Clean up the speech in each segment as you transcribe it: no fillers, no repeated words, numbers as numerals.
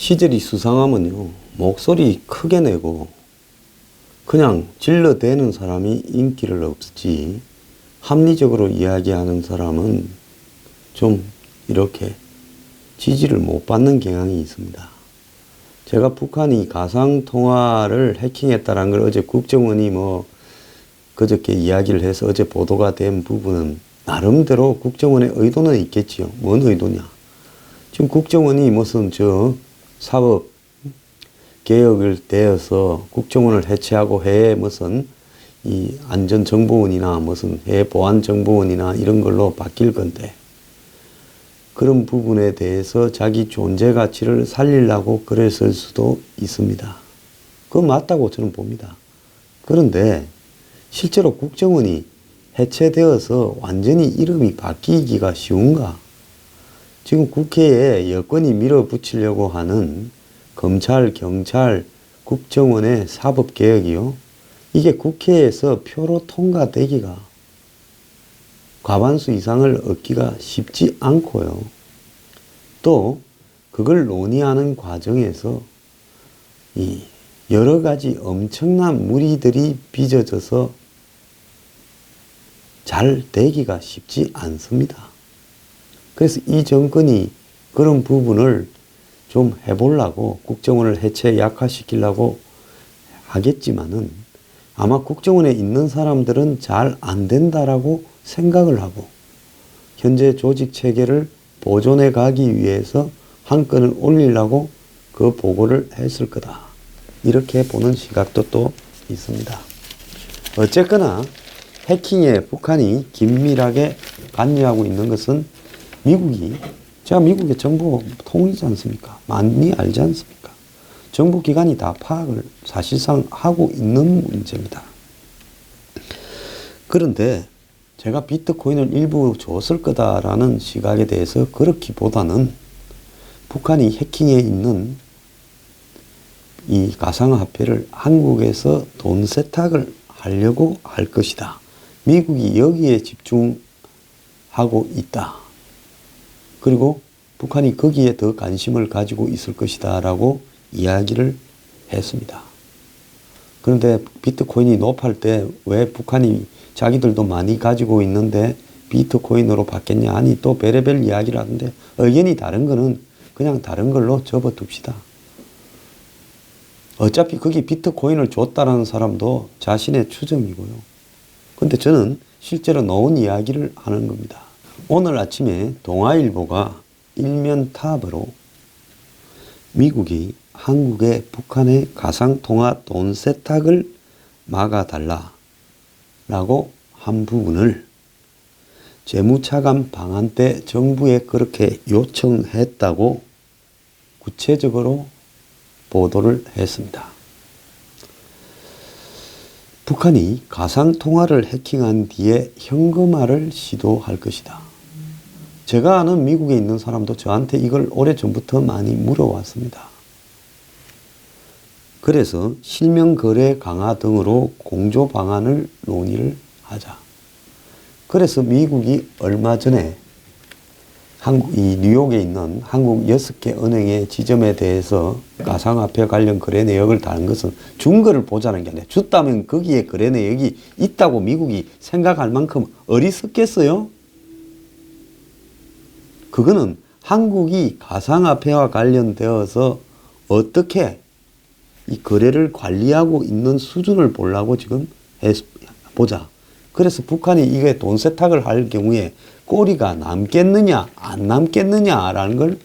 시절이 수상하면요, 목소리 크게 내고 그냥 질러대는 사람이 인기를 얻지, 합리적으로 이야기하는 사람은 좀 이렇게 지지를 못 받는 경향이 있습니다. 제가 북한이 가상통화를 해킹했다는 걸 어제 국정원이 그저께 이야기를 해서 어제 보도가 된 부분은 나름대로 국정원의 의도는 있겠지요. 뭔 의도냐? 지금 국정원이 무슨 사법 개혁을 대해서 국정원을 해체하고 해외 무슨 이 안전정보원이나 무슨 해외 보안정보원이나 이런 걸로 바뀔 건데, 그런 부분에 대해서 자기 존재 가치를 살리려고 그랬을 수도 있습니다. 그건 맞다고 저는 봅니다. 그런데 실제로 국정원이 해체되어서 완전히 이름이 바뀌기가 쉬운가? 지금 국회에 여권이 밀어붙이려고 하는 검찰, 경찰, 국정원의 사법개혁이요, 이게 국회에서 표로 통과되기가 과반수 이상을 얻기가 쉽지 않고요. 또 그걸 논의하는 과정에서 이 여러 가지 엄청난 무리들이 빚어져서 잘 되기가 쉽지 않습니다. 그래서 이 정권이 그런 부분을 좀 해보려고 국정원을 해체 약화시키려고 하겠지만은, 아마 국정원에 있는 사람들은 잘 안 된다라고 생각을 하고 현재 조직 체계를 보존해 가기 위해서 한 건을 올리려고 그 보고를 했을 거다, 이렇게 보는 시각도 또 있습니다. 어쨌거나 해킹에 북한이 긴밀하게 관여하고 있는 것은 제가 미국의 정보 통이지 않습니까? 많이 알지 않습니까? 정보기관이 다 파악을 사실상 하고 있는 문제입니다. 그런데 제가 비트코인을 일부 줬을 거다라는 시각에 대해서 그렇기보다는 북한이 해킹해 있는 이 가상화폐를 한국에서 돈 세탁을 하려고 할 것이다, 미국이 여기에 집중하고 있다, 그리고 북한이 거기에 더 관심을 가지고 있을 것이다 라고 이야기를 했습니다. 그런데 비트코인이 높을 때 왜 북한이 자기들도 많이 가지고 있는데 비트코인으로 바뀌었냐, 아니 또 별의별 이야기를 하는데, 의견이 다른 거는 그냥 다른 걸로 접어둡시다. 어차피 거기 비트코인을 줬다라는 사람도 자신의 추정이고요. 근데 저는 실제로 나온 이야기를 하는 겁니다. 오늘 아침에 동아일보가 일면 탑으로 미국이 한국에 북한의 가상통화 돈 세탁을 막아달라라고 한 부분을 재무차관 방한 때 정부에 그렇게 요청했다고 구체적으로 보도를 했습니다. 북한이 가상통화를 해킹한 뒤에 현금화를 시도할 것이다. 제가 아는 미국에 있는 사람도 저한테 이걸 오래전부터 많이 물어왔습니다. 그래서 실명거래 강화 등으로 공조 방안을 논의를 하자. 그래서 미국이 얼마 전에 이 뉴욕에 있는 한국 6개 은행의 지점에 대해서 가상화폐 관련 거래 내역을 다는 것은 준 거를 보자는 게 아니라, 줬다면 거기에 거래 내역이 있다고 미국이 생각할 만큼 어리석겠어요? 그거는 한국이 가상화폐와 관련되어서 어떻게 이 거래를 관리하고 있는 수준을 보려고 지금 보자. 그래서 북한이 이게 돈 세탁을 할 경우에 꼬리가 남겠느냐 안 남겠느냐라는 걸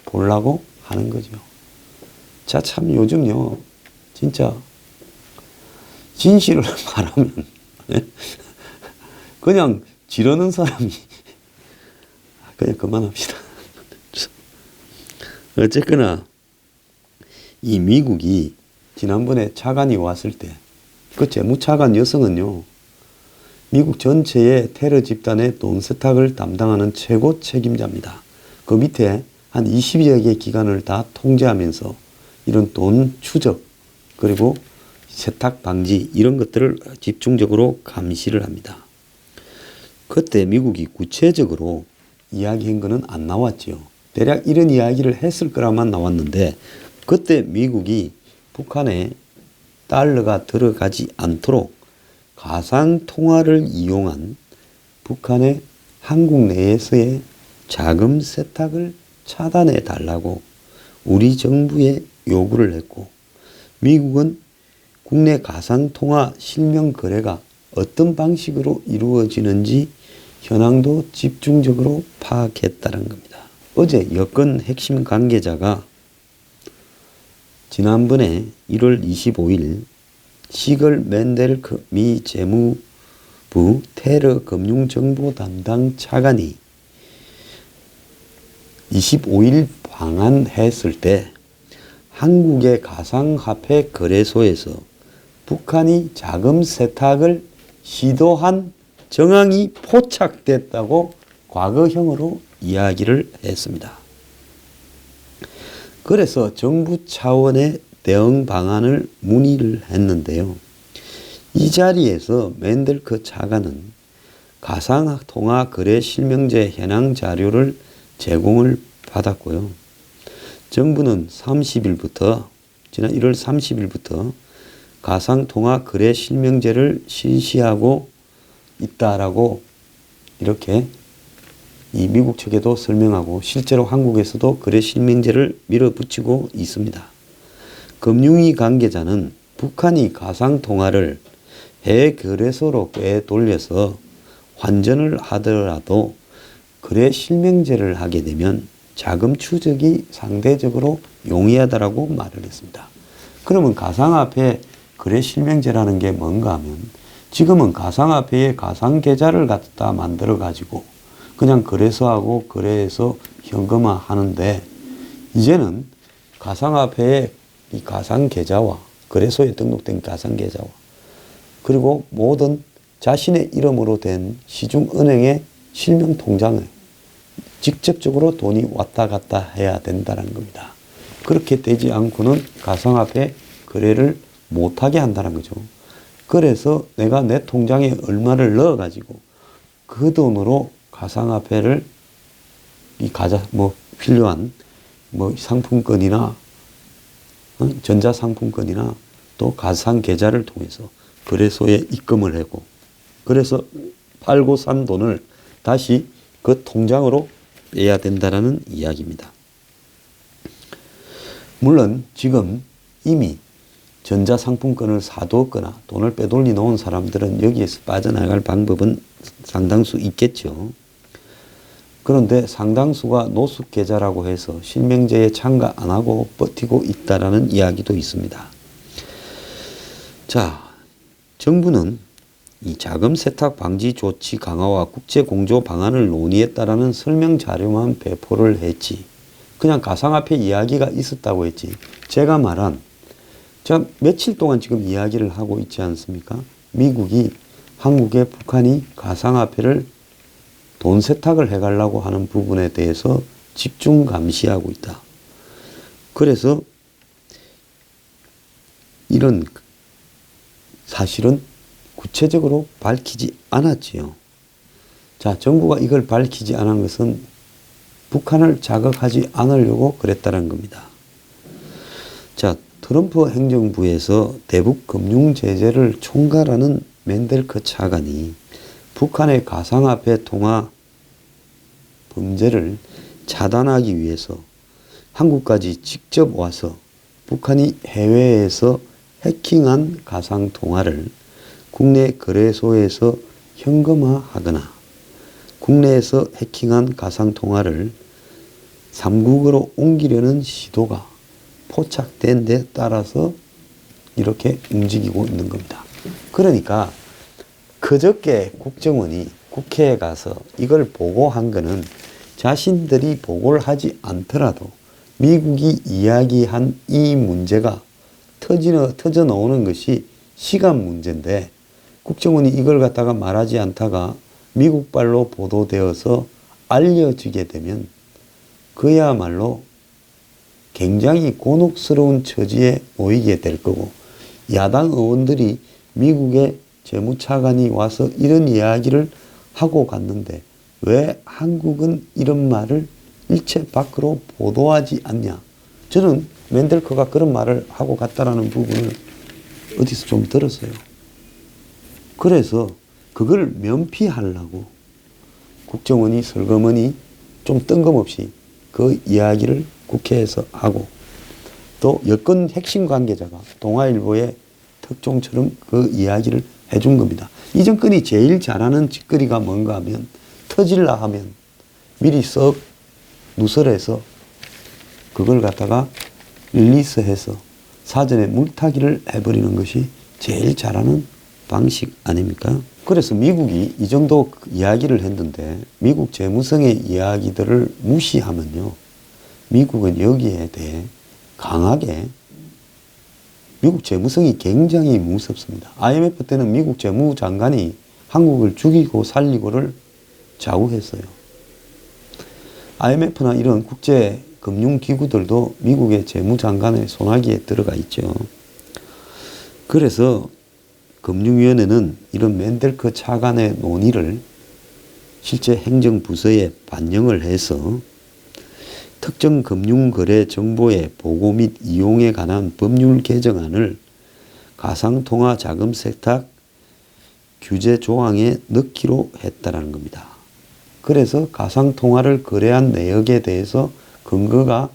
보려고 하는 거죠. 자, 참 요즘요, 진짜 진실을 말하면 그냥 지르는 사람이 그냥 그만합시다. 어쨌거나 이 미국이 지난번에 차관이 왔을 때 그 재무차관 여성은요, 미국 전체의 테러 집단의 돈 세탁을 담당하는 최고 책임자입니다. 그 밑에 한 20여 개 기관을 다 통제하면서 이런 돈 추적 그리고 세탁 방지 이런 것들을 집중적으로 감시를 합니다. 그때 미국이 구체적으로 이야기한 거는 안 나왔죠. 대략 이런 이야기를 했을 거라만 나왔는데 그때 미국이 북한에 달러가 들어가지 않도록 가상통화를 이용한 북한의 한국 내에서의 자금 세탁을 차단해 달라고 우리 정부에 요구를 했고 미국은 국내 가상통화 실명 거래가 어떤 방식으로 이루어지는지 현황도 집중적으로 파악했다는 겁니다. 어제 여권 핵심 관계자가 지난번에 1월 25일 시걸 맨델크 미 재무부 테러 금융정보 담당 차관이 25일 방한했을 때 한국의 가상화폐 거래소에서 북한이 자금 세탁을 시도한 정황이 포착됐다고 과거형으로 이야기를 했습니다. 그래서 정부 차원의 대응 방안을 문의를 했는데요. 이 자리에서 맨델크 차관은 가상통화 거래 실명제 현황 자료를 제공을 받았고요. 정부는 30일부터 지난 1월 30일부터 가상통화 거래 실명제를 실시하고 있다라고 이렇게 이 미국 측에도 설명하고 실제로 한국에서도 거래 실명제를 밀어붙이고 있습니다. 금융위 관계자는 북한이 가상통화를 해외 거래소로 빼돌려서 환전을 하더라도 거래 실명제를 하게 되면 자금 추적이 상대적으로 용이하다라고 말을 했습니다. 그러면 가상화폐 거래 실명제라는 게 뭔가 하면 지금은 가상화폐에 가상계좌를 갖다 만들어 가지고 그냥 거래소하고 거래해서 현금화 하는데 이제는 가상화폐의 이 가상계좌와 거래소에 등록된 가상계좌와 그리고 모든 자신의 이름으로 된 시중은행의 실명 통장에 직접적으로 돈이 왔다 갔다 해야 된다는 겁니다. 그렇게 되지 않고는 가상화폐 거래를 못하게 한다는 거죠. 그래서 내가 내 통장에 얼마를 넣어가지고 그 돈으로 가상화폐를 필요한 상품권이나 전자상품권이나 또 가상계좌를 통해서 거래소에 입금을 하고 그래서 팔고 산 돈을 다시 그 통장으로 빼야 된다는 이야기입니다. 물론 지금 이미 전자상품권을 사두었거나 돈을 빼돌려 놓은 사람들은 여기에서 빠져나갈 방법은 상당수 있겠죠. 그런데 상당수가 노숙계좌라고 해서 실명제에 참가 안 하고 버티고 있다라는 이야기도 있습니다. 자, 정부는 이 자금 세탁 방지 조치 강화와 국제 공조 방안을 논의했다라는 설명 자료만 배포를 했지. 그냥 가상화폐 이야기가 있었다고 했지. 제가 며칠 동안 지금 이야기를 하고 있지 않습니까? 미국이 한국에 북한이 가상화폐를 돈 세탁을 해가려고 하는 부분에 대해서 집중 감시하고 있다. 그래서 이런 사실은 구체적으로 밝히지 않았지요. 자, 정부가 이걸 밝히지 않은 것은 북한을 자극하지 않으려고 그랬다는 겁니다. 자, 트럼프 행정부에서 대북 금융 제재를 총괄하는 맨델크 차관이 북한의 가상화폐 통화 범죄를 차단하기 위해서 한국까지 직접 와서 북한이 해외에서 해킹한 가상통화를 국내 거래소에서 현금화하거나 국내에서 해킹한 가상통화를 삼국으로 옮기려는 시도가 포착된 데 따라서 이렇게 움직이고 있는 겁니다. 그러니까 그저께 국정원이 국회에 가서 이걸 보고한 거는 자신들이 보고를 하지 않더라도 미국이 이야기한 이 문제가 터져 나오는 것이 시간 문제인데 국정원이 이걸 갖다가 말하지 않다가 미국발로 보도되어서 알려지게 되면 그야말로 굉장히 곤혹스러운 처지에 놓이게 될 거고 야당 의원들이 미국의 재무차관이 와서 이런 이야기를 하고 갔는데 왜 한국은 이런 말을 일체 밖으로 보도하지 않냐. 저는 맨델커가 그런 말을 하고 갔다라는 부분을 어디서 좀 들었어요. 그래서 그걸 면피하려고 국정원이 설거머니 좀 뜬금없이 그 이야기를 국회에서 하고, 또 여권 핵심 관계자가 동아일보의 특종처럼 그 이야기를 해준 겁니다. 이 정권이 제일 잘하는 짓거리가 뭔가 하면, 터질라 하면 미리 썩 누설해서 그걸 갖다가 릴리스해서 사전에 물타기를 해버리는 것이 제일 잘하는 방식 아닙니까? 그래서 미국이 이 정도 이야기를 했는데 미국 재무성의 이야기들을 무시하면요, 미국은 여기에 대해 강하게, 미국 재무성이 굉장히 무섭습니다. IMF 때는 미국 재무장관이 한국을 죽이고 살리고를 좌우했어요. IMF나 이런 국제 금융기구들도 미국의 재무장관의 손아귀에 들어가 있죠. 그래서 금융위원회는 이런 맨델커 차관의 논의를 실제 행정부서에 반영을 해서 특정 금융거래 정보의 보고 및 이용에 관한 법률 개정안을 가상통화 자금 세탁 규제 조항에 넣기로 했다라는 겁니다. 그래서 가상통화를 거래한 내역에 대해서 근거가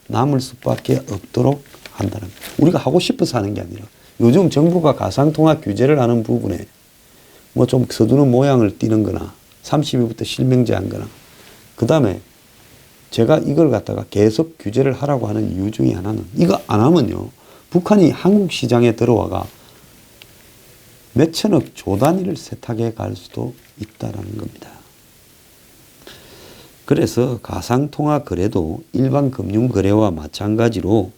남을 수밖에 없도록 한다는 거예요. 우리가 하고 싶어서 하는 게 아니라 요즘 정부가 가상통화 규제를 하는 부분에 뭐 좀 서두른 모양을 띄는 거나 30일부터 실명제한 거나, 그 다음에 제가 이걸 갖다가 계속 규제를 하라고 하는 이유 중에 하나는, 이거 안 하면요, 북한이 한국 시장에 들어와가 몇천억 조 단위를 세탁해 갈 수도 있다라는 겁니다. 그래서 가상통화 거래도 일반 금융거래와 마찬가지로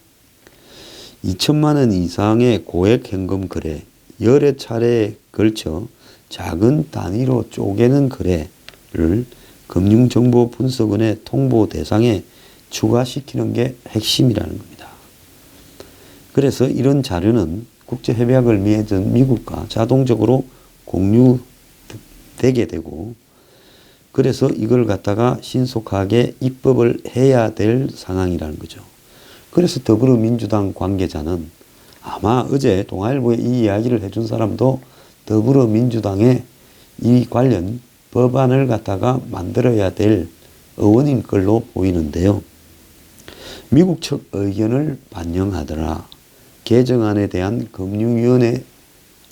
2천만 원 이상의 고액 현금 거래, 여러 차례에 걸쳐 작은 단위로 쪼개는 거래를 금융정보분석원의 통보 대상에 추가시키는 게 핵심이라는 겁니다. 그래서 이런 자료는 국제협약을 맺은 미국과 자동적으로 공유되게 되고, 그래서 이걸 갖다가 신속하게 입법을 해야 될 상황이라는 거죠. 그래서 더불어민주당 관계자는 아마 어제 동아일보에 이 이야기를 해준 사람도 더불어민주당의 이 관련 법안을 갖다가 만들어야 될 의원인 걸로 보이는데요. 미국 측 의견을 반영하더라 개정안에 대한 금융위원회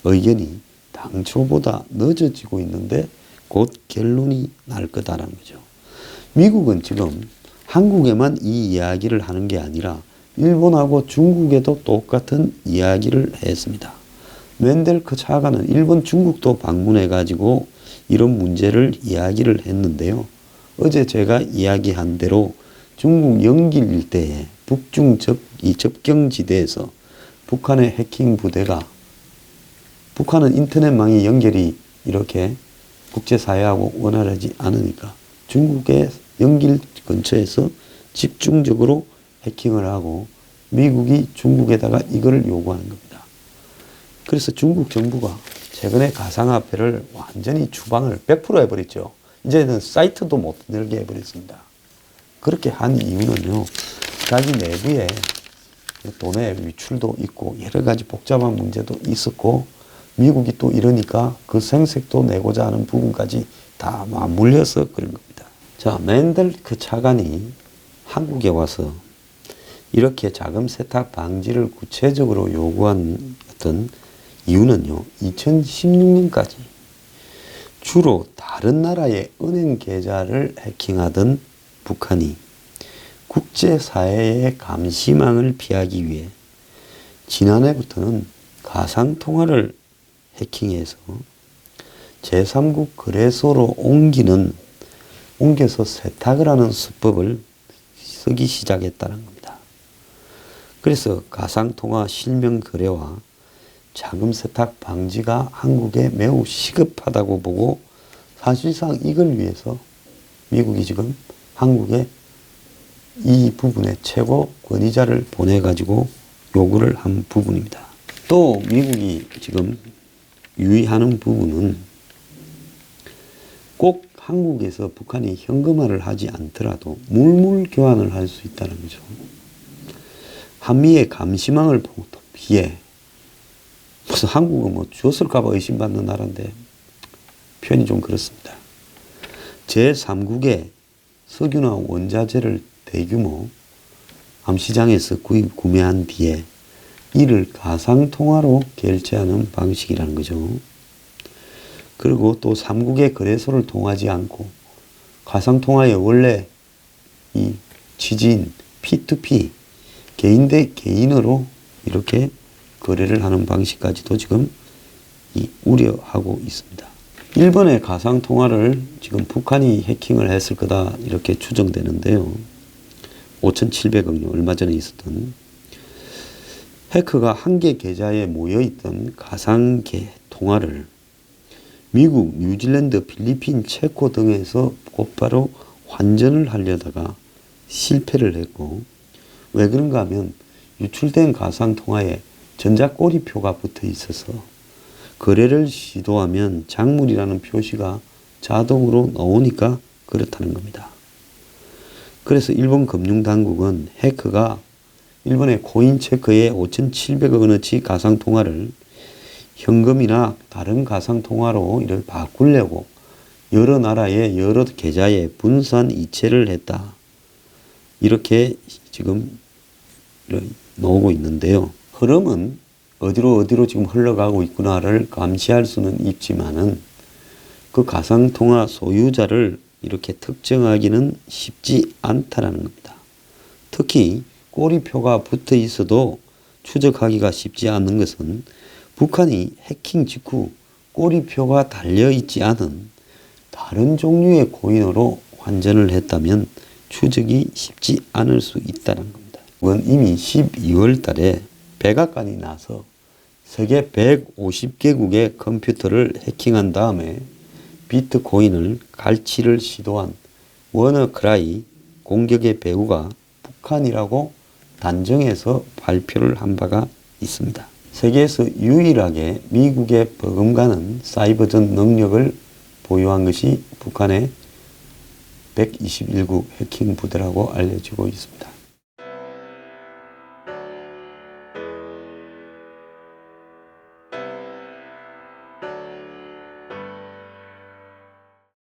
의견이 당초보다 늦어지고 있는데 곧 결론이 날 거다라는 거죠. 미국은 지금 한국에만 이 이야기를 하는 게 아니라 일본하고 중국에도 똑같은 이야기를 했습니다. 맨델커 차관은 일본, 중국도 방문해가지고 이런 문제를 이야기를 했는데요. 어제 제가 이야기한 대로 중국 영길 일대에 북중 접경지대에서 북한의 해킹 부대가, 북한은 인터넷망이 연결이 이렇게 국제사회하고 원활하지 않으니까 중국의 연길 근처에서 집중적으로 해킹을 하고 미국이 중국에다가 이걸 요구하는 겁니다. 그래서 중국 정부가 최근에 가상화폐를 완전히 추방을 100% 해버렸죠. 이제는 사이트도 못 열게 해버렸습니다. 그렇게 한 이유는요, 자기 내부에 돈의 위출도 있고 여러 가지 복잡한 문제도 있었고, 미국이 또 이러니까 그 생색도 내고자 하는 부분까지 다 맞물려서 그런 겁니다. 자, 맨델커 차관이 한국에 와서 이렇게 자금 세탁 방지를 구체적으로 요구한 어떤 이유는요, 2016년까지 주로 다른 나라의 은행 계좌를 해킹하던 북한이 국제사회의 감시망을 피하기 위해 지난해부터는 가상통화를 해킹해서 제3국 거래소로 옮겨서 세탁을 하는 수법을 쓰기 시작했다는 겁니다. 그래서 가상통화 실명 거래와 자금 세탁 방지가 한국에 매우 시급하다고 보고, 사실상 이걸 위해서 미국이 지금 한국에 이 부분에 최고 권위자를 보내가지고 요구를 한 부분입니다. 또 미국이 지금 유의하는 부분은 꼭 한국에서 북한이 현금화를 하지 않더라도 물물 교환을 할 수 있다는 거죠. 한미의 감시망을 피해 무슨 한국은 뭐 줬을까봐 의심받는 나라인데 표현이 좀 그렇습니다. 제3국의 석유나 원자재를 대규모 암시장에서 구매한 뒤에 이를 가상통화로 결제하는 방식이라는 거죠. 그리고 또 3국의 거래소를 통하지 않고 가상통화의 원래 이 취지인 P2P 개인 대 개인으로 이렇게 거래를 하는 방식까지도 지금 우려하고 있습니다. 일본의 가상통화를 지금 북한이 해킹을 했을 거다 이렇게 추정되는데요. 5,700억 얼마 전에 있었던 해커가 한 개 계좌에 모여있던 가상계 통화를 미국, 뉴질랜드, 필리핀, 체코 등에서 곧바로 환전을 하려다가 실패를 했고, 왜 그런가 하면 유출된 가상통화에 전자꼬리표가 붙어 있어서 거래를 시도하면 작물이라는 표시가 자동으로 나오니까 그렇다는 겁니다. 그래서 일본 금융당국은 해커가 일본의 코인체크에 5,700억 원어치 가상통화를 현금이나 다른 가상통화로 이를 바꾸려고 여러 나라의 여러 계좌에 분산 이체를 했다. 이렇게 지금 나오고 있는데요. 흐름은 어디로 지금 흘러가고 있구나를 감시할 수는 있지만은 그 가상통화 소유자를 이렇게 특정하기는 쉽지 않다라는 겁니다. 특히 꼬리표가 붙어 있어도 추적하기가 쉽지 않은 것은 북한이 해킹 직후 꼬리표가 달려있지 않은 다른 종류의 코인으로 환전을 했다면 추적이 쉽지 않을 수 있다는 겁니다. 이건 이미 12월 달에 백악관이 나서 세계 150개국의 컴퓨터를 해킹한 다음에 비트코인을 갈취를 시도한 워너크라이 공격의 배후가 북한이라고 단정해서 발표를 한 바가 있습니다. 세계에서 유일하게 미국에 버금가는 사이버전 능력을 보유한 것이 북한의 121국 해킹 부대라고 알려지고 있습니다.